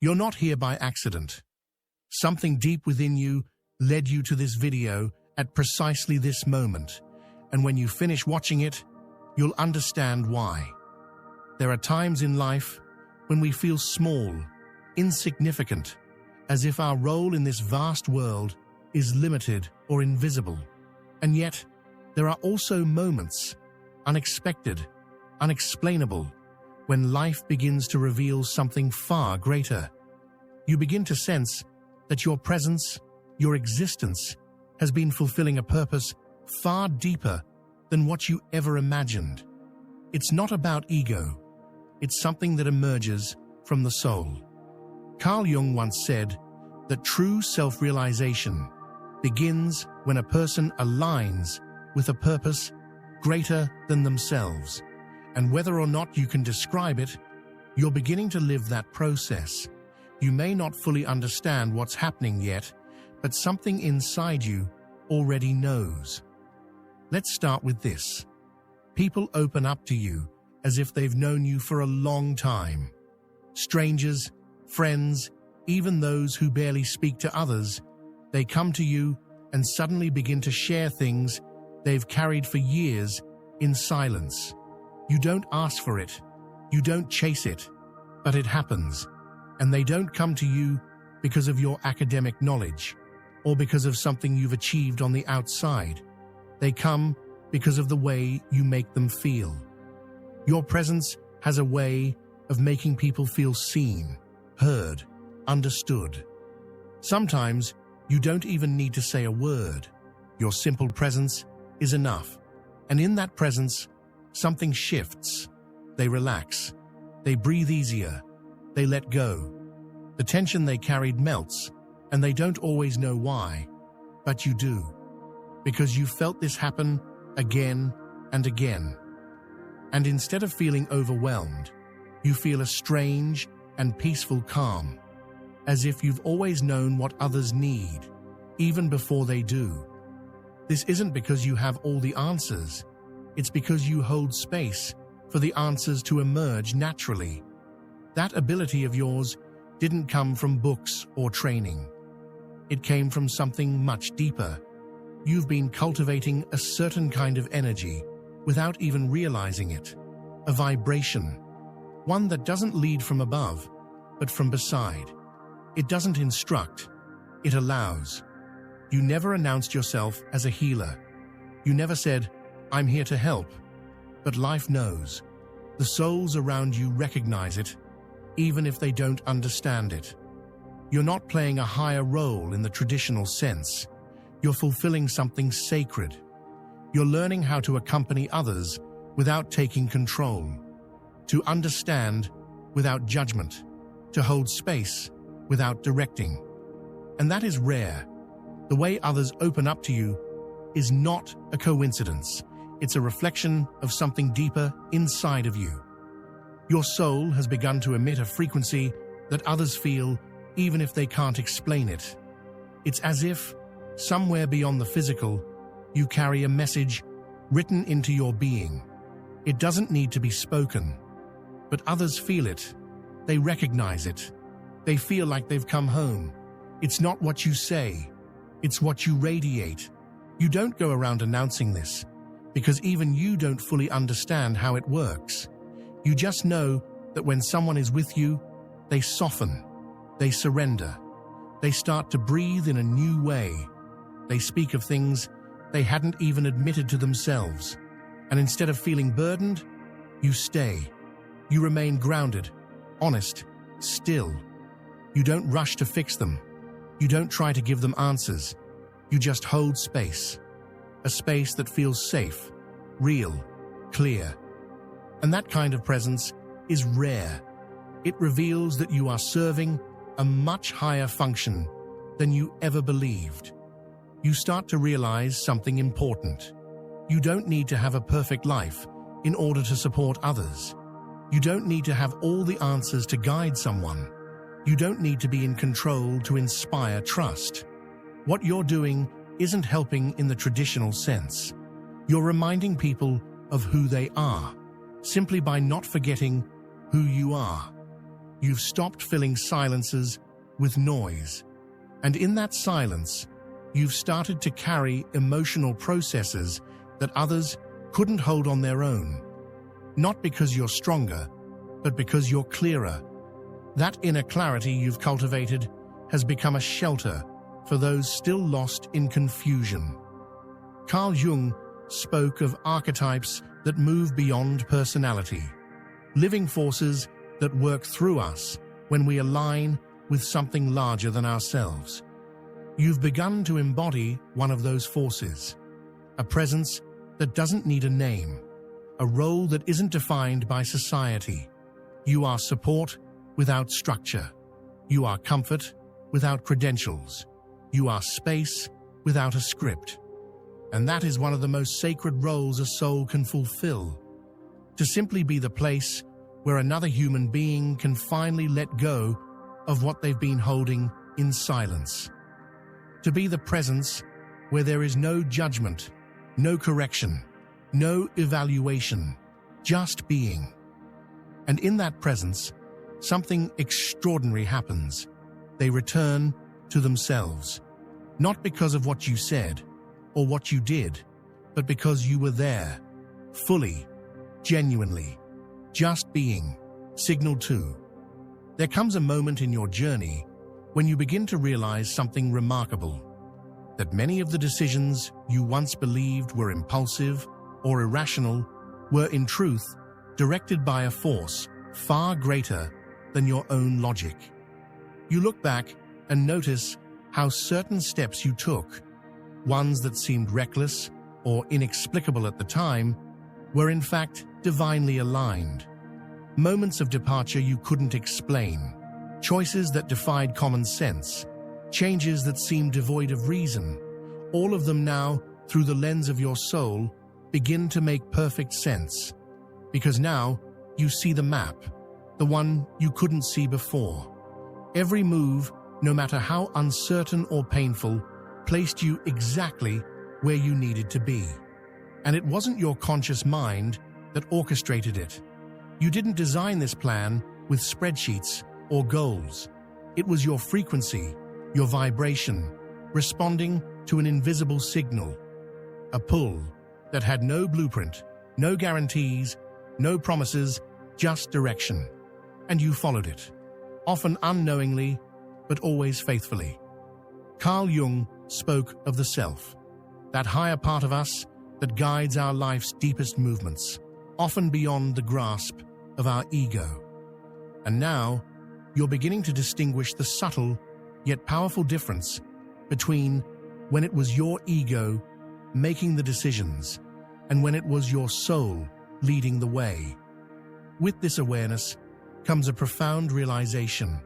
You're not here by accident. Something deep within you led you to this video at precisely this moment, and when you finish watching it, you'll understand why. There are times in life when we feel small, insignificant, as if our role in this vast world is limited or invisible. And yet, there are also moments, unexpected, unexplainable, when life begins to reveal something far greater. You begin to sense that your presence, your existence, has been fulfilling a purpose far deeper than what you ever imagined. It's not about ego. It's something that emerges from the soul. Carl Jung once said that true self-realization begins when a person aligns with a purpose greater than themselves. And whether or not you can describe it, you're beginning to live that process. You may not fully understand what's happening yet, but something inside you already knows. Let's start with this. People open up to you as if they've known you for a long time. Strangers, friends, even those who barely speak to others, they come to you and suddenly begin to share things they've carried for years in silence. You don't ask for it, you don't chase it, but it happens. And they don't come to you because of your academic knowledge or because of something you've achieved on the outside. They come because of the way you make them feel. Your presence has a way of making people feel seen, heard, understood. Sometimes you don't even need to say a word. Your simple presence is enough. And in that presence, something shifts. They relax. They breathe easier. They let go. The tension they carried melts, and they don't always know why, but you do. Because you felt this happen again and again. And instead of feeling overwhelmed, you feel a strange and peaceful calm, as if you've always known what others need, even before they do. This isn't because you have all the answers. It's because you hold space for the answers to emerge naturally. That ability of yours didn't come from books or training. It came from something much deeper. You've been cultivating a certain kind of energy without even realizing it. A vibration. One that doesn't lead from above, but from beside. It doesn't instruct. It allows. You never announced yourself as a healer. You never said, "I'm here to help." But life knows. The souls around you recognize it, even if they don't understand it. You're not playing a higher role in the traditional sense. You're fulfilling something sacred. You're learning how to accompany others without taking control, to understand without judgment, to hold space without directing. And that is rare. The way others open up to you is not a coincidence. It's a reflection of something deeper inside of you. Your soul has begun to emit a frequency that others feel even if they can't explain it. It's as if, somewhere beyond the physical, you carry a message written into your being. It doesn't need to be spoken, but others feel it. They recognize it. They feel like they've come home. It's not what you say. It's what you radiate. You don't go around announcing this, because even you don't fully understand how it works. You just know that when someone is with you, they soften, they surrender, they start to breathe in a new way. They speak of things they hadn't even admitted to themselves. And instead of feeling burdened, you stay. You remain grounded, honest, still. You don't rush to fix them. You don't try to give them answers. You just hold space. A space that feels safe, real, clear. And that kind of presence is rare. It reveals that you are serving a much higher function than you ever believed. You start to realize something important. You don't need to have a perfect life in order to support others. You don't need to have all the answers to guide someone. You don't need to be in control to inspire trust. What you're doing isn't helping in the traditional sense. You're reminding people of who they are, simply by not forgetting who you are. You've stopped filling silences with noise. And in that silence, you've started to carry emotional processes that others couldn't hold on their own. Not because you're stronger, but because you're clearer. That inner clarity you've cultivated has become a shelter for those still lost in confusion. Carl Jung spoke of archetypes that move beyond personality, living forces that work through us when we align with something larger than ourselves. You've begun to embody one of those forces, a presence that doesn't need a name, a role that isn't defined by society. You are support without structure. You are comfort without credentials. You are space without a script. And that is one of the most sacred roles a soul can fulfill. To simply be the place where another human being can finally let go of what they've been holding in silence. To be the presence where there is no judgment, no correction, no evaluation, just being. And in that presence, something extraordinary happens. They return to themselves, not because of what you said or what you did, but because you were there, fully, genuinely, just being, signal 2. There comes a moment in your journey when you begin to realize something remarkable, that many of the decisions you once believed were impulsive or irrational were in truth directed by a force far greater than your own logic. You look back and notice how certain steps you took, ones that seemed reckless or inexplicable at the time, were in fact divinely aligned. Moments of departure you couldn't explain, choices that defied common sense, changes that seemed devoid of reason, all of them now, through the lens of your soul, begin to make perfect sense. Because now you see the map, the one you couldn't see before. Every move, no matter how uncertain or painful, placed you exactly where you needed to be. And it wasn't your conscious mind that orchestrated it. You didn't design this plan with spreadsheets or goals. It was your frequency, your vibration, responding to an invisible signal, a pull that had no blueprint, no guarantees, no promises, just direction. And you followed it, often unknowingly, but always faithfully. Carl Jung spoke of the self, that higher part of us that guides our life's deepest movements, often beyond the grasp of our ego. And now, you're beginning to distinguish the subtle yet powerful difference between when it was your ego making the decisions and when it was your soul leading the way. With this awareness comes a profound realization.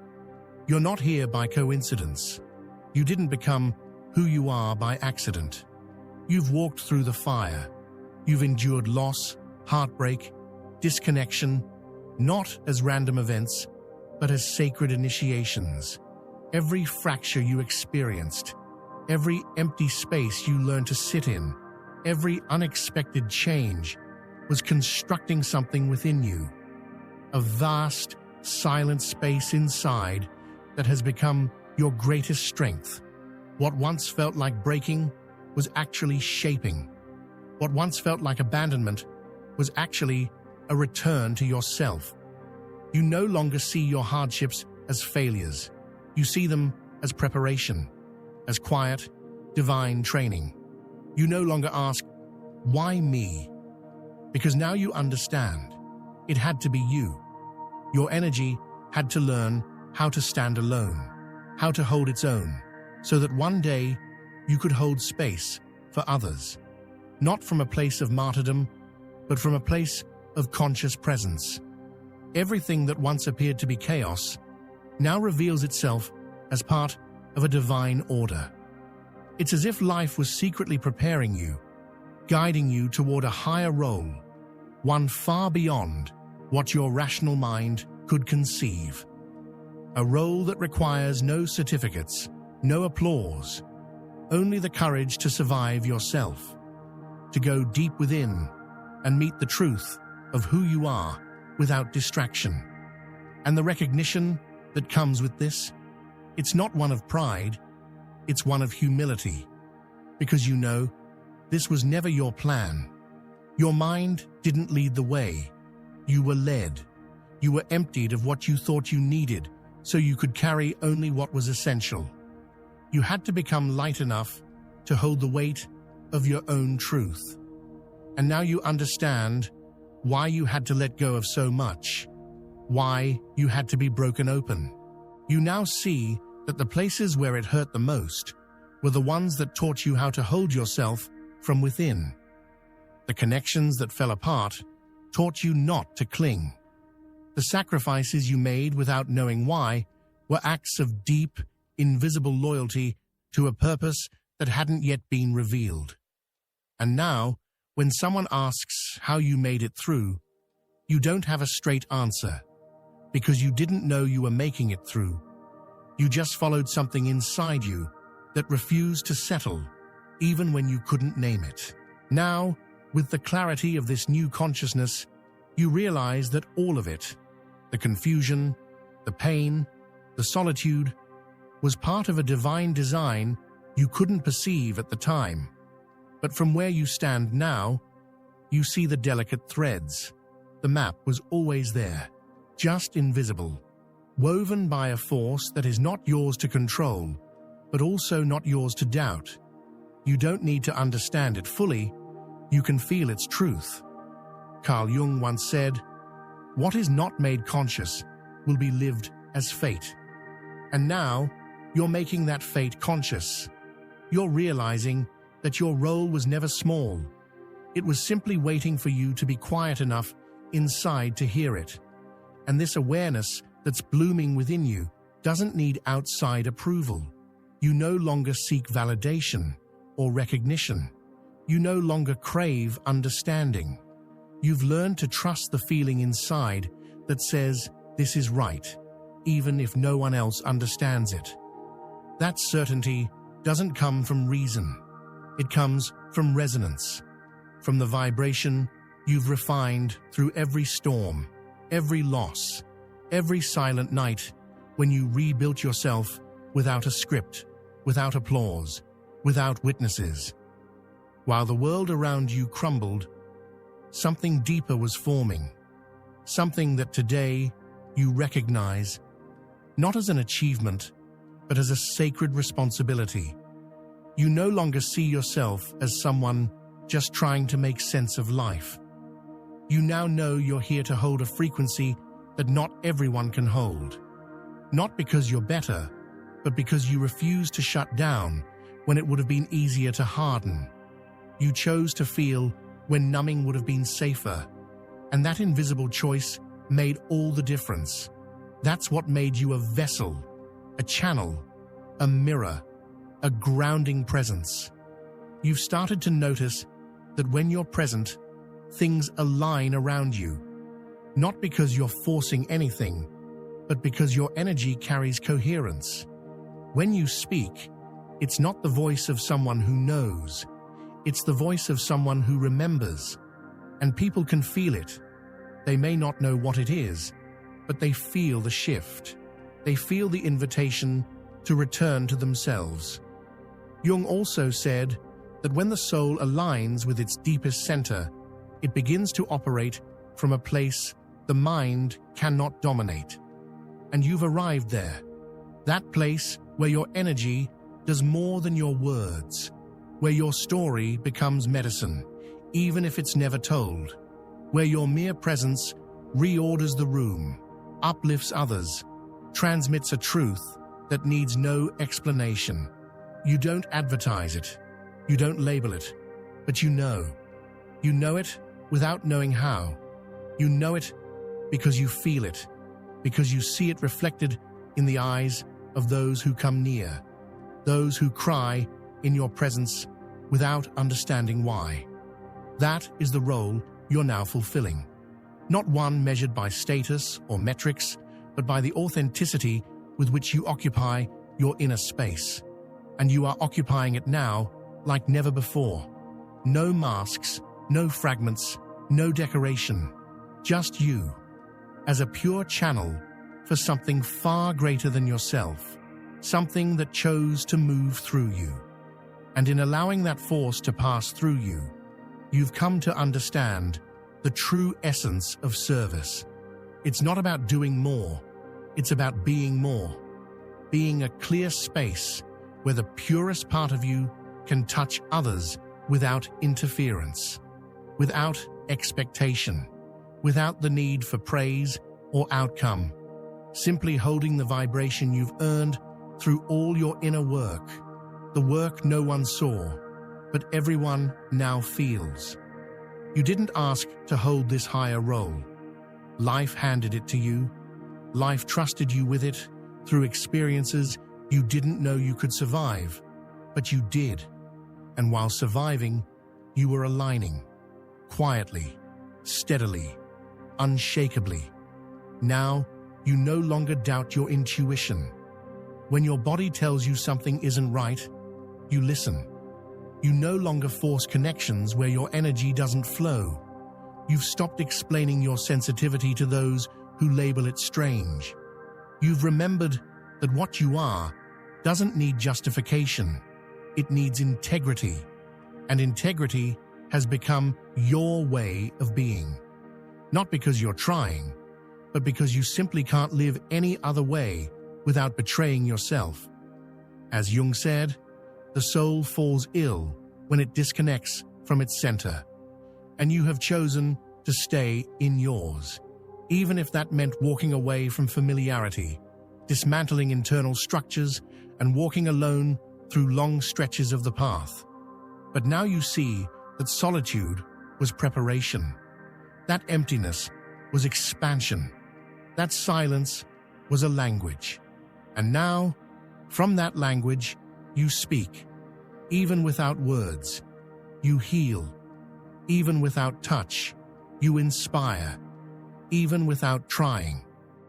You're not here by coincidence. You didn't become who you are by accident. You've walked through the fire. You've endured loss, heartbreak, disconnection, not as random events, but as sacred initiations. Every fracture you experienced, every empty space you learned to sit in, every unexpected change was constructing something within you. A vast, silent space inside that has become your greatest strength. What once felt like breaking was actually shaping. What once felt like abandonment was actually a return to yourself. You no longer see your hardships as failures. You see them as preparation, as quiet, divine training. You no longer ask, "Why me?" Because now you understand. It had to be you. Your energy had to learn how to stand alone, how to hold its own, so that one day you could hold space for others, not from a place of martyrdom, but from a place of conscious presence. Everything that once appeared to be chaos now reveals itself as part of a divine order. It's as if life was secretly preparing you, guiding you toward a higher role, one far beyond what your rational mind could conceive. A role that requires no certificates, no applause, only the courage to survive yourself, to go deep within and meet the truth of who you are without distraction. And the recognition that comes with this, it's not one of pride, it's one of humility. Because you know, this was never your plan. Your mind didn't lead the way. You were led. You were emptied of what you thought you needed, so you could carry only what was essential. You had to become light enough to hold the weight of your own truth. And now you understand why you had to let go of so much, why you had to be broken open. You now see that the places where it hurt the most were the ones that taught you how to hold yourself from within. The connections that fell apart taught you not to cling. The sacrifices you made without knowing why were acts of deep, invisible loyalty to a purpose that hadn't yet been revealed. And now, when someone asks how you made it through, you don't have a straight answer, because you didn't know you were making it through. You just followed something inside you that refused to settle, even when you couldn't name it. Now, with the clarity of this new consciousness, you realize that all of it, the confusion, the pain, the solitude, was part of a divine design you couldn't perceive at the time. But from where you stand now, you see the delicate threads. The map was always there, just invisible, woven by a force that is not yours to control, but also not yours to doubt. You don't need to understand it fully, you can feel its truth. Carl Jung once said, "What is not made conscious will be lived as fate." And now, you're making that fate conscious. You're realizing that your role was never small. It was simply waiting for you to be quiet enough inside to hear it. And this awareness that's blooming within you doesn't need outside approval. You no longer seek validation or recognition. You no longer crave understanding. You've learned to trust the feeling inside that says, "This is right," even if no one else understands it. That certainty doesn't come from reason. It comes from resonance, from the vibration you've refined through every storm, every loss, every silent night when you rebuilt yourself without a script, without applause, without witnesses. While the world around you crumbled, something deeper was forming, something that today you recognize not as an achievement, but as a sacred responsibility. You no longer see yourself as someone just trying to make sense of life. You now know you're here to hold a frequency that not everyone can hold. Not because you're better, but because you refuse to shut down when it would have been easier to harden. You chose to feel when numbing would have been safer, and that invisible choice made all the difference. That's what made you a vessel, a channel, a mirror, a grounding presence. You've started to notice that when you're present, things align around you. Not because you're forcing anything, but because your energy carries coherence. When you speak, it's not the voice of someone who knows. It's the voice of someone who remembers. And people can feel it. They may not know what it is, but they feel the shift. They feel the invitation to return to themselves. Jung also said that when the soul aligns with its deepest center, it begins to operate from a place the mind cannot dominate. And you've arrived there. That place where your energy does more than your words, where your story becomes medicine, even if it's never told, where your mere presence reorders the room, uplifts others, transmits a truth that needs no explanation. You don't advertise it, you don't label it, but you know. You know it without knowing how. You know it because you feel it, because you see it reflected in the eyes of those who come near, those who cry in your presence without understanding why. That is the role you're now fulfilling. Not one measured by status or metrics, but by the authenticity with which you occupy your inner space. And you are occupying it now like never before. No masks, no fragments, no decoration, just you, as a pure channel for something far greater than yourself, something that chose to move through you. And in allowing that force to pass through you, you've come to understand the true essence of service. It's not about doing more, it's about being more. Being a clear space where the purest part of you can touch others without interference, without expectation, without the need for praise or outcome, simply holding the vibration you've earned through all your inner work, the work no one saw, but everyone now feels. You didn't ask to hold this higher role. Life handed it to you. Life trusted you with it through experiences you didn't know you could survive, but you did. And while surviving, you were aligning, quietly, steadily, unshakably. Now, you no longer doubt your intuition. When your body tells you something isn't right, you listen. You no longer force connections where your energy doesn't flow. You've stopped explaining your sensitivity to those who label it strange. You've remembered that what you are doesn't need justification. It needs integrity. And integrity has become your way of being. Not because you're trying, but because you simply can't live any other way without betraying yourself. As Jung said, the soul falls ill when it disconnects from its center. And you have chosen to stay in yours, even if that meant walking away from familiarity, dismantling internal structures, and walking alone through long stretches of the path. But now you see that solitude was preparation. That emptiness was expansion. That silence was a language. And now, from that language, you speak. Even without words, you heal. Even without touch, you inspire. Even without trying.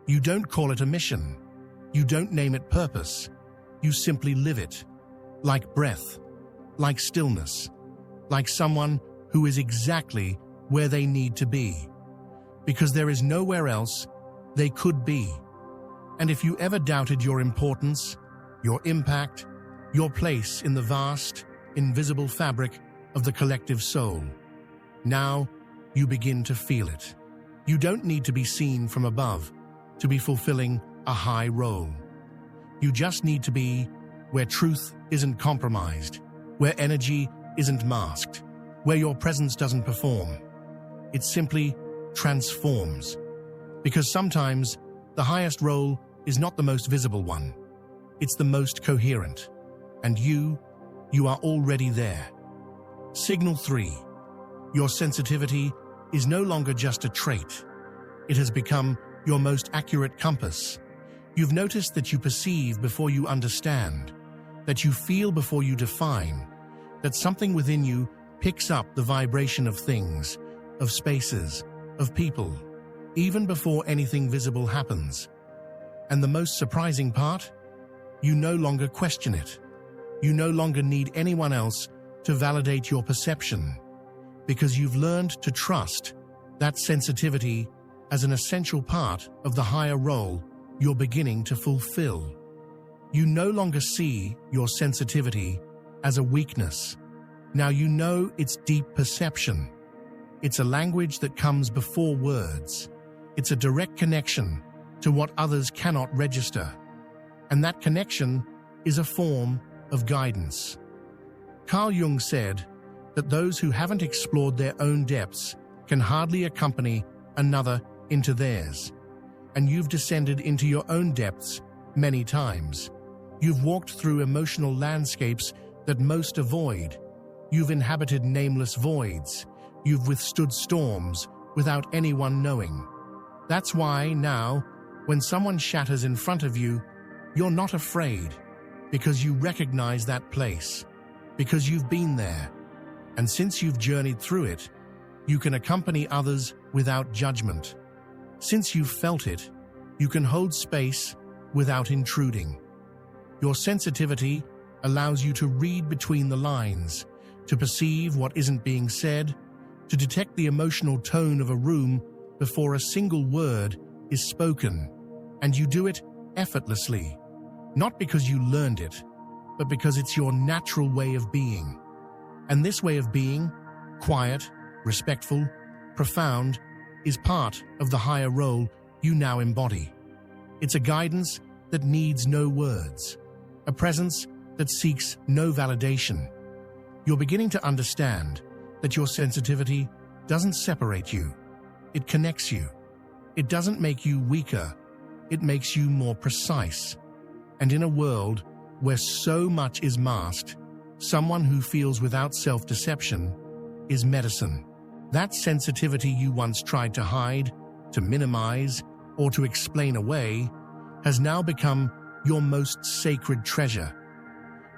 You don't call it a mission. You don't name it purpose. You simply live it. Like breath, like stillness, like someone who is exactly where they need to be. Because there is nowhere else they could be. And if you ever doubted your importance, your impact, your place in the vast, invisible fabric of the collective soul, now you begin to feel it. You don't need to be seen from above to be fulfilling a high role. You just need to be where truth isn't compromised, where energy isn't masked, where your presence doesn't perform. It simply transforms. Because sometimes the highest role is not the most visible one. It's the most coherent. And you are already there. Signal 3. Your sensitivity is no longer just a trait. It has become your most accurate compass. You've noticed that you perceive before you understand, that you feel before you define, that something within you picks up the vibration of things, of spaces, of people, even before anything visible happens. And the most surprising part? You no longer question it. You no longer need anyone else to validate your perception, because you've learned to trust that sensitivity as an essential part of the higher role you're beginning to fulfill. You no longer see your sensitivity as a weakness. Now you know it's deep perception. It's a language that comes before words. It's a direct connection to what others cannot register. And that connection is a form of guidance. Carl Jung said that those who haven't explored their own depths can hardly accompany another into theirs. And you've descended into your own depths many times. You've walked through emotional landscapes that most avoid. You've inhabited nameless voids. You've withstood storms without anyone knowing. That's why now, when someone shatters in front of you, you're not afraid, because you recognize that place, because you've been there. And since you've journeyed through it, you can accompany others without judgment. Since you've felt it, you can hold space without intruding. Your sensitivity allows you to read between the lines, to perceive what isn't being said, to detect the emotional tone of a room before a single word is spoken. And you do it effortlessly, not because you learned it, but because it's your natural way of being. And this way of being, quiet, respectful, profound, is part of the higher role you now embody. It's a guidance that needs no words, a presence that seeks no validation. You're beginning to understand that your sensitivity doesn't separate you, it connects you. It doesn't make you weaker, it makes you more precise. And in a world where so much is masked, someone who feels without self-deception is medicine. That sensitivity you once tried to hide, to minimize, or to explain away has now become your most sacred treasure.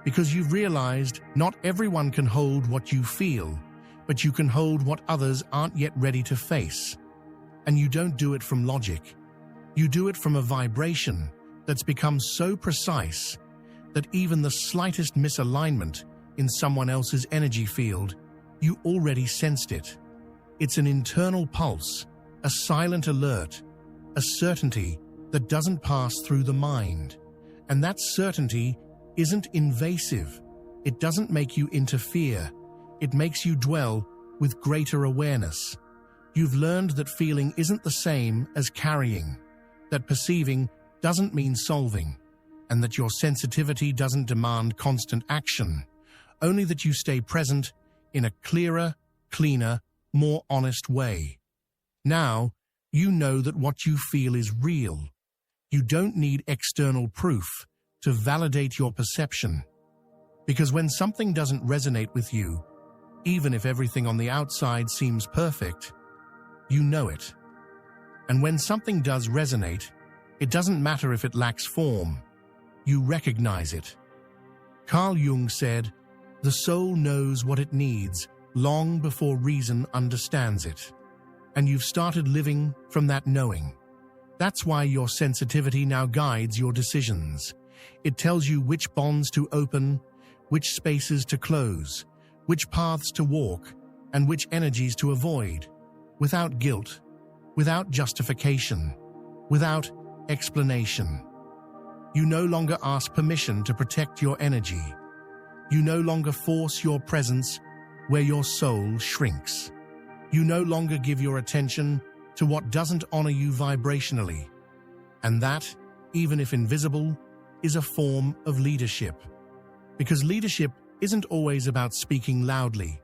Because you've realized not everyone can hold what you feel, but you can hold what others aren't yet ready to face. And you don't do it from logic. You do it from a vibration that's become so precise that even the slightest misalignment in someone else's energy field, you already sensed it. It's an internal pulse, a silent alert, a certainty that doesn't pass through the mind. And that certainty isn't invasive. It doesn't make you interfere. It makes you dwell with greater awareness. You've learned that feeling isn't the same as carrying, that perceiving doesn't mean solving, and that your sensitivity doesn't demand constant action, only that you stay present in a clearer, cleaner, more honest way. Now, you know that what you feel is real. You don't need external proof to validate your perception. Because when something doesn't resonate with you, even if everything on the outside seems perfect, you know it. And when something does resonate, it doesn't matter if it lacks form. You recognize it. Carl Jung said, "The soul knows what it needs long before reason understands it." And you've started living from that knowing. That's why your sensitivity now guides your decisions. It tells you which bonds to open, which spaces to close, which paths to walk, and which energies to avoid, without guilt, without justification, without explanation. You no longer ask permission to protect your energy. You no longer force your presence where your soul shrinks. You no longer give your attention to what doesn't honor you vibrationally. And that, even if invisible, is a form of leadership. Because leadership isn't always about speaking loudly.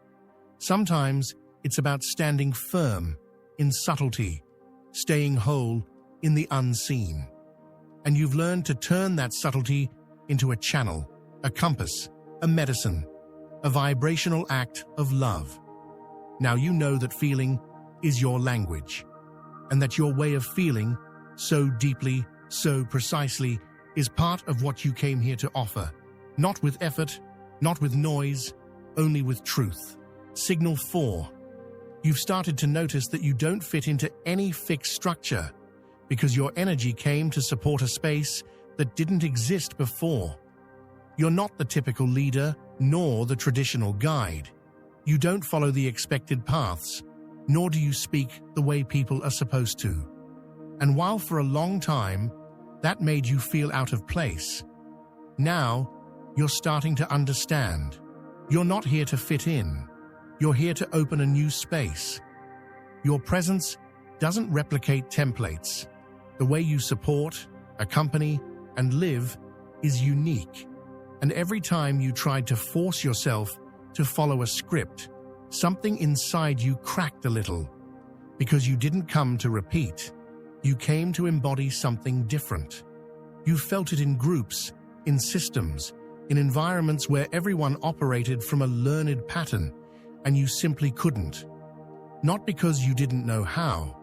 Sometimes it's about standing firm in subtlety, staying whole in the unseen. And you've learned to turn that subtlety into a channel, a compass, a medicine, a vibrational act of love. Now you know that feeling is your language, and that your way of feeling so deeply, so precisely, is part of what you came here to offer. Not with effort, not with noise, only with truth. Signal 4. You've started to notice that you don't fit into any fixed structure because your energy came to support a space that didn't exist before. You're not the typical leader, nor the traditional guide. You don't follow the expected paths, nor do you speak the way people are supposed to. And while for a long time, that made you feel out of place, now you're starting to understand. You're not here to fit in. You're here to open a new space. Your presence doesn't replicate templates. The way you support, accompany, and live is unique. And every time you tried to force yourself to follow a script, something inside you cracked a little. Because you didn't come to repeat. You came to embody something different. You felt it in groups, in systems, in environments where everyone operated from a learned pattern, and you simply couldn't. Not because you didn't know how,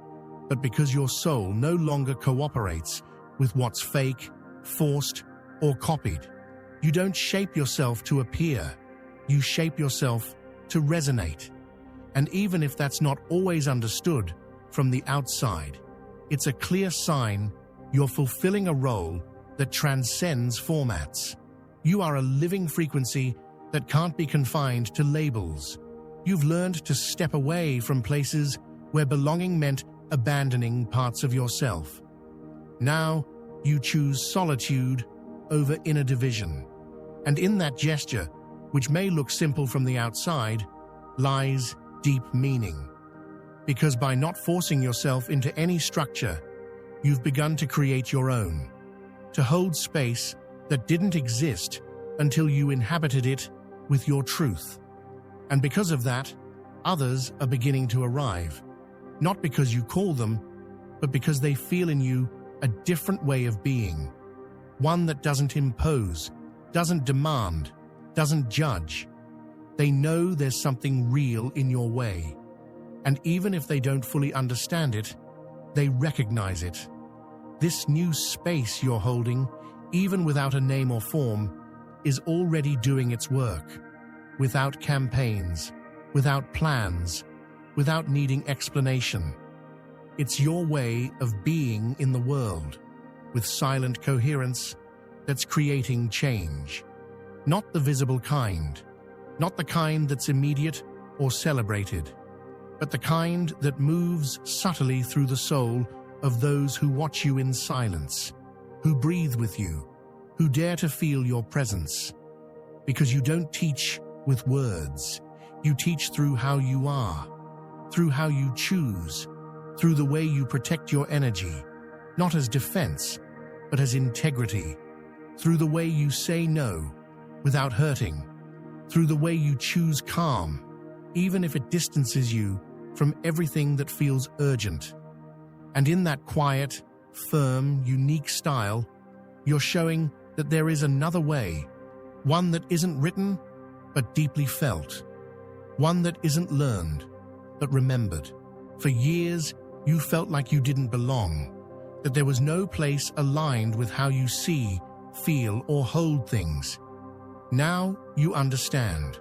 but because your soul no longer cooperates with what's fake, forced, or copied. You don't shape yourself to appear. You shape yourself to resonate. And even if that's not always understood from the outside, it's a clear sign you're fulfilling a role that transcends formats. You are a living frequency that can't be confined to labels. You've learned to step away from places where belonging meant abandoning parts of yourself. Now, you choose solitude over inner division. And in that gesture, which may look simple from the outside, lies deep meaning. Because by not forcing yourself into any structure, you've begun to create your own, to hold space that didn't exist until you inhabited it with your truth. And because of that, others are beginning to arrive, not because you call them, but because they feel in you a different way of being, one that doesn't impose, doesn't demand, doesn't judge. They know there's something real in your way, and even if they don't fully understand it, they recognize it. This new space you're holding, even without a name or form, is already doing its work, without campaigns, without plans, without needing explanation. It's your way of being in the world, with silent coherence that's creating change. Not the visible kind, not the kind that's immediate or celebrated, but the kind that moves subtly through the soul of those who watch you in silence, who breathe with you, who dare to feel your presence. Because you don't teach with words, you teach through how you are, through how you choose, through the way you protect your energy, not as defense, but as integrity, through the way you say no without hurting, through the way you choose calm, even if it distances you from everything that feels urgent. And in that quiet, firm, unique style, you're showing that there is another way, one that isn't written, but deeply felt, one that isn't learned, but remembered. For years, you felt like you didn't belong, that there was no place aligned with how you see, feel, or hold things. Now you understand.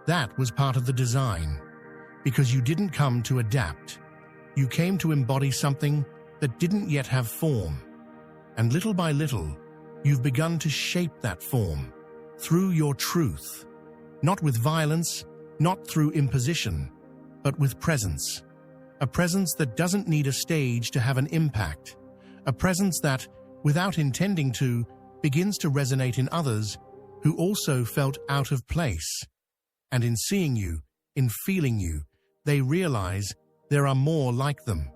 That was part of the design, because you didn't come to adapt. You came to embody something that didn't yet have form. And little by little, you've begun to shape that form through your truth, not with violence, not through imposition, but with presence. A presence that doesn't need a stage to have an impact. A presence that, without intending to, begins to resonate in others who also felt out of place. And in seeing you, in feeling you, they realize there are more like them.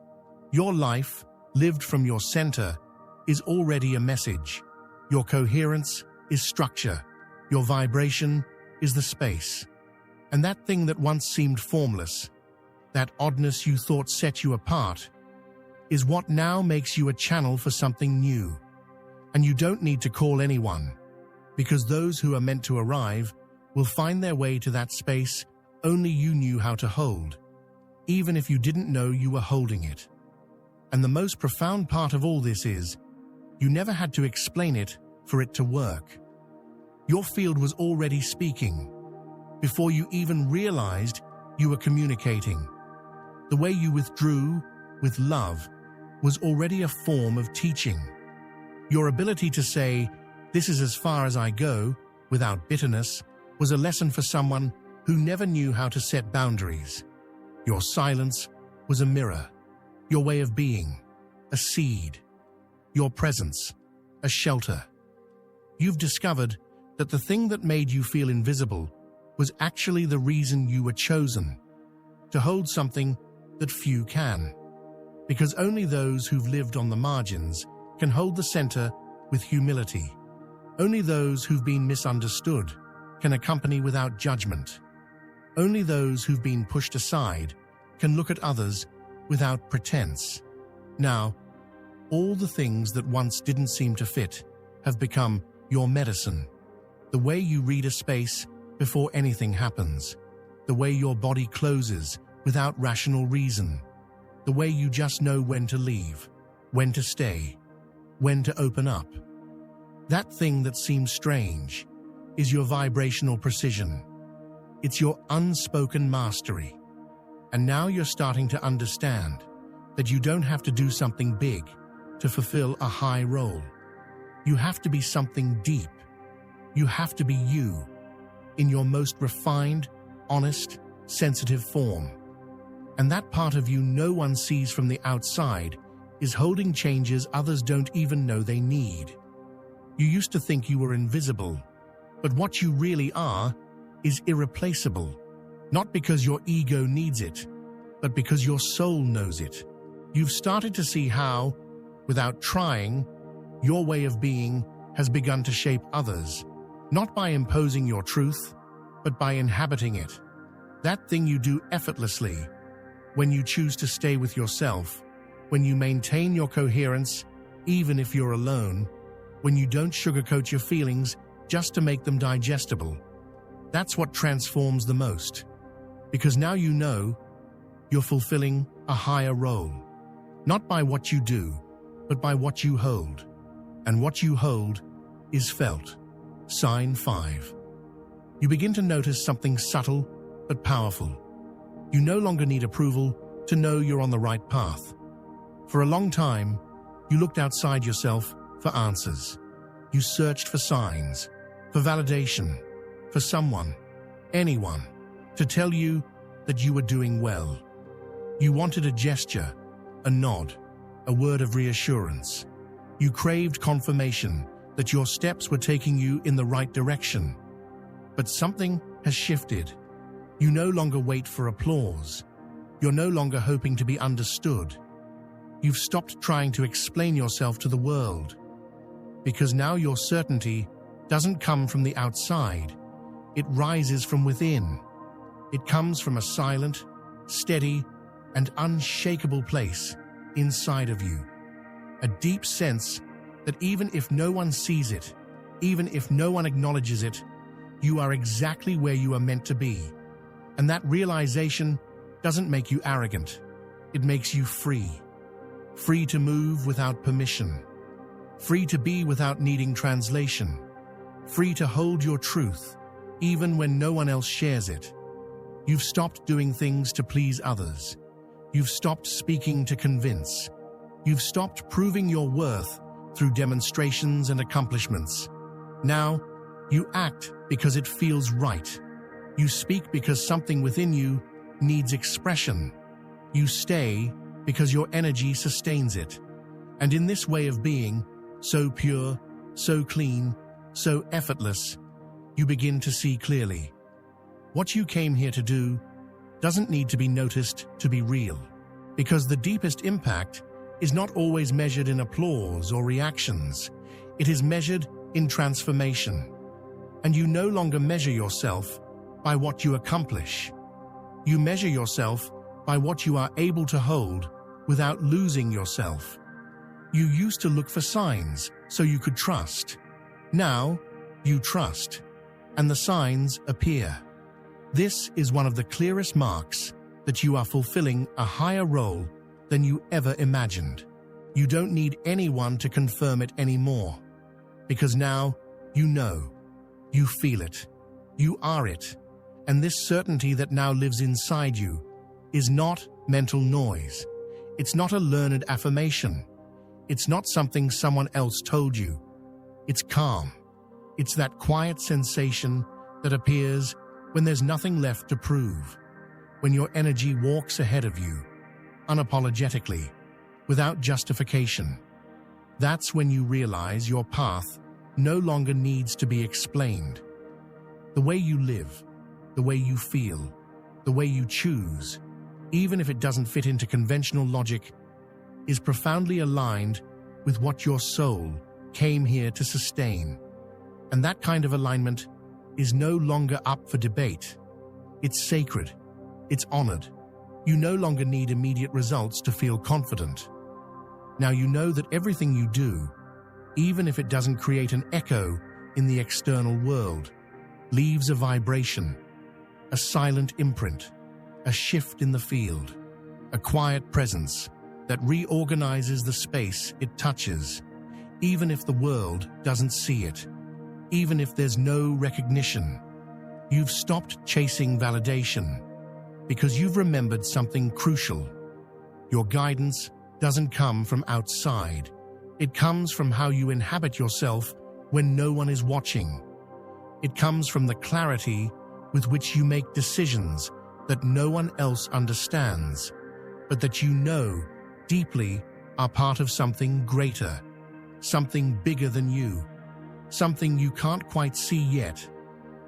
Your life, lived from your center, is already a message. Your coherence is structure. Your vibration is the space. And that thing that once seemed formless, that oddness you thought set you apart, is what now makes you a channel for something new. And you don't need to call anyone, because those who are meant to arrive will find their way to that space only you knew how to hold, even if you didn't know you were holding it. And the most profound part of all this is, you never had to explain it for it to work. Your field was already speaking, before you even realized you were communicating. The way you withdrew, with love, was already a form of teaching. Your ability to say, "This is as far as I go," without bitterness, was a lesson for someone who never knew how to set boundaries. Your silence was a mirror, your way of being, a seed, your presence, a shelter. You've discovered that the thing that made you feel invisible was actually the reason you were chosen, to hold something that few can. Because only those who've lived on the margins can hold the center with humility. Only those who've been misunderstood can accompany without judgment. Only those who've been pushed aside can look at others without pretense. Now, all the things that once didn't seem to fit have become your medicine. The way you read a space before anything happens. The way your body closes without rational reason. The way you just know when to leave, when to stay, when to open up. That thing that seems strange is your vibrational precision. It's your unspoken mastery. And now you're starting to understand that you don't have to do something big to fulfill a high role. You have to be something deep. You have to be you, in your most refined, honest, sensitive form. And that part of you no one sees from the outside is holding changes others don't even know they need. You used to think you were invisible, but what you really are is irreplaceable, not because your ego needs it, but because your soul knows it. You've started to see how, without trying, your way of being has begun to shape others, not by imposing your truth, but by inhabiting it. That thing you do effortlessly, when you choose to stay with yourself, when you maintain your coherence, even if you're alone, when you don't sugarcoat your feelings just to make them digestible. That's what transforms the most. Because now you know you're fulfilling a higher role, not by what you do, but by what you hold. And what you hold is felt. Sign 5. You begin to notice something subtle but powerful. You no longer need approval to know you're on the right path. For a long time, you looked outside yourself for answers. You searched for signs, for validation, for someone, anyone, to tell you that you were doing well. You wanted a gesture, a nod, a word of reassurance. You craved confirmation that your steps were taking you in the right direction. But something has shifted. You no longer wait for applause. You're no longer hoping to be understood. You've stopped trying to explain yourself to the world. Because now your certainty doesn't come from the outside. It rises from within. It comes from a silent, steady, and unshakable place inside of you. A deep sense that even if no one sees it, even if no one acknowledges it, you are exactly where you are meant to be. And that realization doesn't make you arrogant. It makes you free. Free to move without permission. Free to be without needing translation. Free to hold your truth, even when no one else shares it. You've stopped doing things to please others. You've stopped speaking to convince. You've stopped proving your worth through demonstrations and accomplishments. Now, you act because it feels right. You speak because something within you needs expression. You stay because your energy sustains it. And in this way of being, so pure, so clean, so effortless, you begin to see clearly. What you came here to do doesn't need to be noticed to be real, because the deepest impact is not always measured in applause or reactions. It is measured in transformation. And you no longer measure yourself by what you accomplish. You measure yourself by what you are able to hold without losing yourself. You used to look for signs so you could trust. Now, you trust, and the signs appear. This is one of the clearest marks that you are fulfilling a higher role than you ever imagined. You don't need anyone to confirm it anymore, because now you know, you feel it, you are it, and this certainty that now lives inside you is not mental noise. It's not a learned affirmation. It's not something someone else told you. It's calm. It's that quiet sensation that appears when there's nothing left to prove, when your energy walks ahead of you, unapologetically, without justification. That's when you realize your path no longer needs to be explained. The way you live, the way you feel, the way you choose, even if it doesn't fit into conventional logic, is profoundly aligned with what your soul came here to sustain. And that kind of alignment is no longer up for debate. It's sacred. It's honored. You no longer need immediate results to feel confident. Now you know that everything you do, even if it doesn't create an echo in the external world, leaves a vibration, a silent imprint, a shift in the field, a quiet presence that reorganizes the space it touches, even if the world doesn't see it, even if there's no recognition. You've stopped chasing validation because you've remembered something crucial. Your guidance doesn't come from outside. It comes from how you inhabit yourself when no one is watching. It comes from the clarity with which you make decisions that no one else understands, but that you know deeply are part of something greater, something bigger than you, something you can't quite see yet,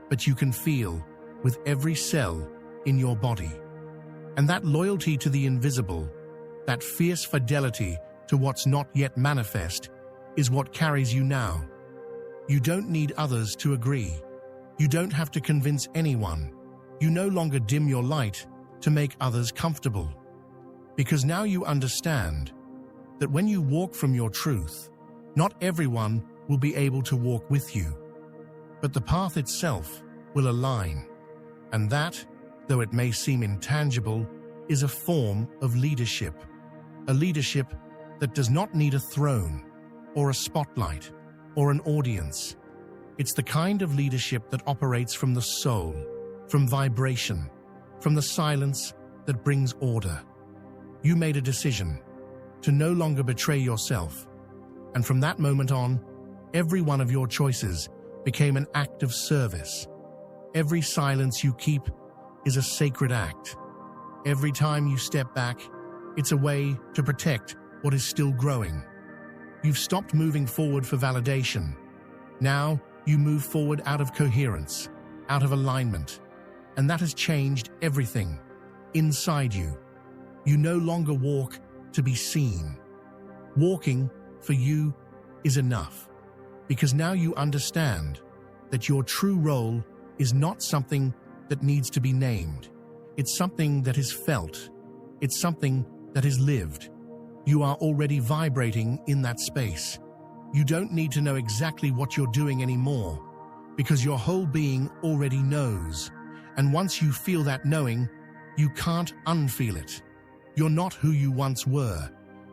but you can feel with every cell in your body. And that loyalty to the invisible, that fierce fidelity to what's not yet manifest, is what carries you now. You don't need others to agree. You don't have to convince anyone. You no longer dim your light to make others comfortable. Because now you understand that when you walk from your truth, not everyone will be able to walk with you, but the path itself will align. And that, though it may seem intangible, is a form of leadership. A leadership that does not need a throne, or a spotlight, or an audience. It's the kind of leadership that operates from the soul, from vibration, from the silence that brings order. You made a decision to no longer betray yourself, and from that moment on, every one of your choices became an act of service. Every silence you keep is a sacred act. Every time you step back, it's a way to protect what is still growing. You've stopped moving forward for validation. Now you move forward out of coherence, out of alignment, and that has changed everything inside you. You no longer walk to be seen. Walking for you is enough, because now you understand that your true role is not something that needs to be named. It's something that is felt. It's something that is lived. You are already vibrating in that space. You don't need to know exactly what you're doing anymore, because your whole being already knows. And once you feel that knowing, you can't unfeel it. You're not who you once were,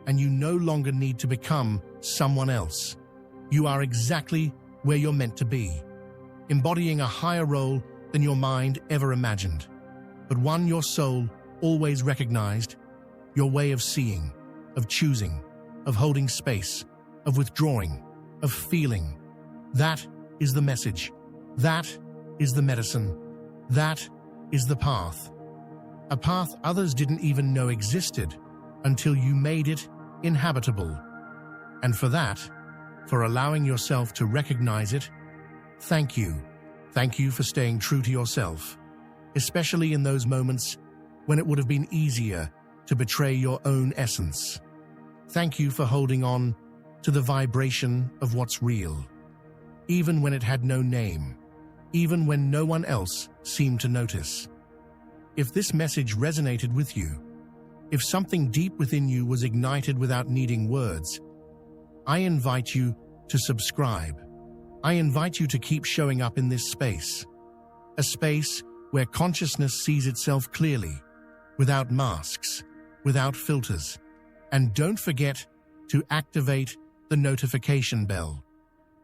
and you no longer need to become someone else. You are exactly where you're meant to be, embodying a higher role than your mind ever imagined, but one your soul always recognized. Your way of seeing, of choosing, of holding space, of withdrawing, of feeling. That is the message. That is the medicine. That is the path. A path others didn't even know existed until you made it inhabitable. And for that, for allowing yourself to recognize it, thank you. Thank you for staying true to yourself, especially in those moments when it would have been easier to betray your own essence. Thank you for holding on to the vibration of what's real, even when it had no name, even when no one else seemed to notice. If this message resonated with you, if something deep within you was ignited without needing words, I invite you to subscribe. I invite you to keep showing up in this space, a space where consciousness sees itself clearly, without masks, without filters. And don't forget to activate the notification bell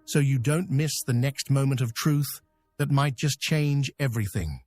so you don't miss the next moment of truth that might just change everything.